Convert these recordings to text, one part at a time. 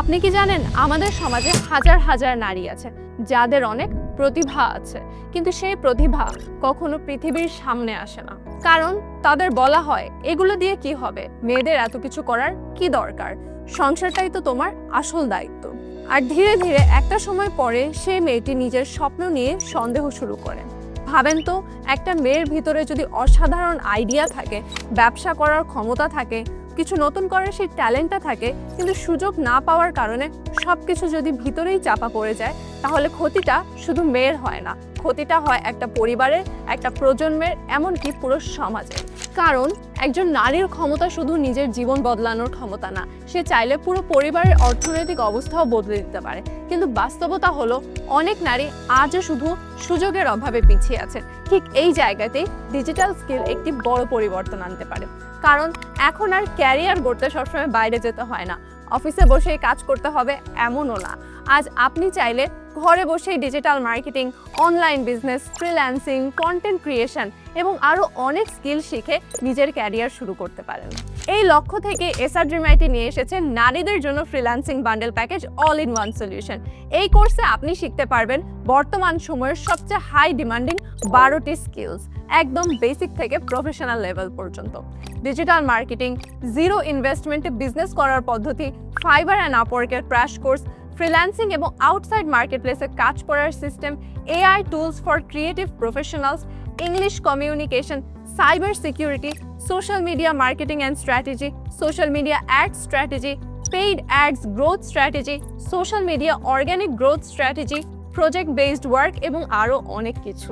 আপনি কি জানেন আমাদের সমাজে হাজার হাজার নারী আছে যাদের অনেক প্রতিভা আছে, কিন্তু সেই প্রতিভা কখনো পৃথিবীর সামনে আসে না। কারণ তাদের বলা হয় এগুলো দিয়ে কি হবে, মেয়েদের এত কিছু করার কি দরকার, সংসারটাই তো তোমার আসল দায়িত্ব। আর ধীরে ধীরে একটা সময় পরে সেই মেয়েটি নিজের স্বপ্ন নিয়ে সন্দেহ শুরু করে। ভাবেন তো, একটা মেয়ের ভিতরে যদি অসাধারণ আইডিয়া থাকে, ব্যবসা করার ক্ষমতা থাকে, কিছু নতুন করার সেই ট্যালেন্টটা থাকে, কিন্তু সুযোগ না পাওয়ার কারণে সবকিছু যদি ভিতরেই চাপা পড়ে যায়, তাহলে ক্ষতিটা শুধু মেয়ের হয় না, ক্ষতিটা হয় একটা পরিবারের, একটা প্রজন্মের, এমনকি পুরো সমাজের। কারণ একজন নারীর ক্ষমতা শুধু নিজের জীবন বদলানোর ক্ষমতা না, সে চাইলে পুরো পরিবারের অর্থনৈতিক অবস্থাও বদলে দিতে পারে। কিন্তু বাস্তবতা হলো অনেক নারী আজও শুধু সুযোগের অভাবে পিছিয়ে আছেন। ঠিক এই জায়গাতেই ডিজিটাল স্কিল একটি বড় পরিবর্তন আনতে পারে। কারণ এখন আর ক্যারিয়ার গড়তে সবসময় বাইরে যেতে হয় না, অফিসে বসেই কাজ করতে হবে এমনও না। আজ আপনি চাইলে ঘরে বসেই digital marketing, online business, freelancing, content creation এবং আরও অনেক স্কিল শিখে নিজের ক্যারিয়ার শুরু করতে পারেন। এই লক্ষ্য থেকে এসআর ড্রিম আইটি নিয়ে এসেছে নারীদের জন্য freelancing bundle package all in one solution. এই কোর্সে আপনি শিখতে পারবেন বর্তমান সময়ের সবচেয়ে হাই ডিমান্ডিং 12টি স্কিলস, একদম বেসিক থেকে প্রফেশনাল লেভেল পর্যন্ত। ডিজিটাল মার্কেটিং, জিরো ইনভেস্টমেন্টে বিজনেস করার পদ্ধতি, ফাইবার অ্যান্ড আপওয়ার্কের ক্র্যাশ কোর্স, ফ্রিল্যান্সিং এবং আউটসাইড মার্কেটপ্লেসে কাজ করার system, AI tools for creative professionals, English communication, cyber security, social media marketing and strategy, social media ad strategy, paid ads growth strategy, social media organic growth strategy, project based work এবং আরও অনেক কিছু।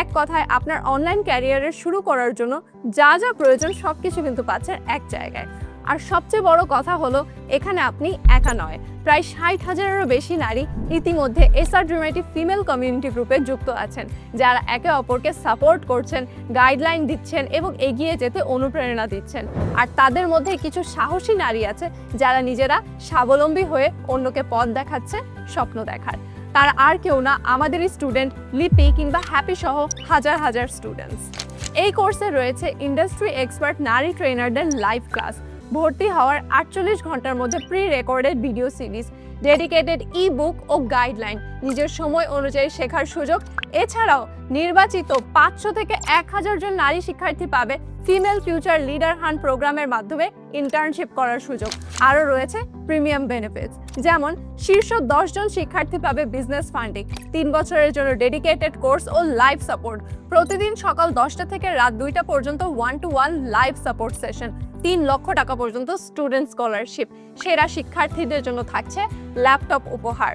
এক কথায় আপনার online ক্যারিয়ারের শুরু করার জন্য যা যা প্রয়োজন সবকিছু কিন্তু পাচ্ছেন এক জায়গায়। আর সবচেয়ে বড় কথা হলো এখানে আপনি একা নয়, প্রায় 60,000-এরও বেশি নারী ইতিমধ্যে SR dream IT female community গ্রুপে যুক্ত আছেন, যারা একে অপরকে সাপোর্ট করছেন, গাইডলাইন দিচ্ছেন এবং এগিয়ে যেতে অনুপ্রেরণা দিচ্ছেন। আর তাদের মধ্যে কিছু সাহসী নারী আছে যারা নিজেরা স্বাবলম্বী হয়ে অন্যকে পথ দেখাচ্ছে স্বপ্ন দেখার। তারা আর কেউ না, আমাদেরই স্টুডেন্ট লিপি কিংবা হ্যাপি সহ হাজার হাজার স্টুডেন্টস। এই কোর্সে রয়েছে ইন্ডাস্ট্রি এক্সপার্ট নারী ট্রেনারদের লাইভ ক্লাস, ভর্তি হওয়ার 48 ঘন্টার মধ্যে pre recorded video series, dedicated e book ও গাইডলাইন, নিজের সময় অনুযায়ী শেখার সুযোগ। এছাড়াও নির্বাচিত 500 থেকে 1000 জন নারী শিক্ষার্থী পাবে ফিমেল ফিউচার লিডার হান্ট প্রোগ্রামের মাধ্যমে ইন্টার্নশিপ করার সুযোগ। আরও রয়েছে প্রিমিয়াম বেনিফিটস, যেমন শীর্ষ 10 জন শিক্ষার্থী পাবে বিজনেস ফান্ডিং, 3 বছরের জন্য ডেডিকেটেড কোর্স ও লাইভ সাপোর্ট, প্রতিদিন সকাল 10টা থেকে রাত 2টা পর্যন্ত 1-to-1 লাইভ সাপোর্ট সেশন, 3 লক্ষ টাকা পর্যন্ত স্টুডেন্ট স্কলারশিপ, সেরা শিক্ষার্থীদের জন্য থাকছে ল্যাপটপ উপহার,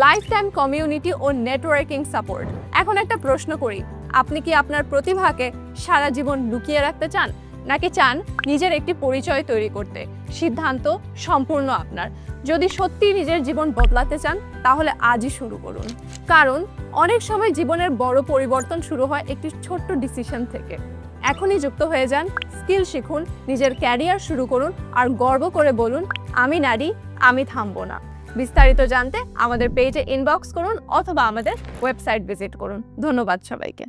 লাইফ টাইম কমিউনিটি ও নেটওয়ার্কিং সাপোর্ট। এখন একটা প্রশ্ন করি, আপনি কি আপনার প্রতিভাকে সারা জীবন লুকিয়ে রাখতে চান, নাকি চান নিজের একটি পরিচয় তৈরি করতে? সিদ্ধান্ত সম্পূর্ণ আপনার। যদি সত্যি নিজের জীবন বদলাতে চান তাহলে আজই শুরু করুন। কারণ অনেক সময় জীবনের বড় পরিবর্তন শুরু হয় একটি ছোট্ট ডিসিশন থেকে। এখনই যুক্ত হয়ে যান, স্কিল শিখুন, নিজের ক্যারিয়ার শুরু করুন আর গর্ব করে বলুন, আমি নারী, আমি থামবো না। বিস্তারিত জানতে আমাদের পেজে ইনবক্স করুন অথবা আমাদের ওয়েবসাইট ভিজিট করুন। ধন্যবাদ সবাইকে।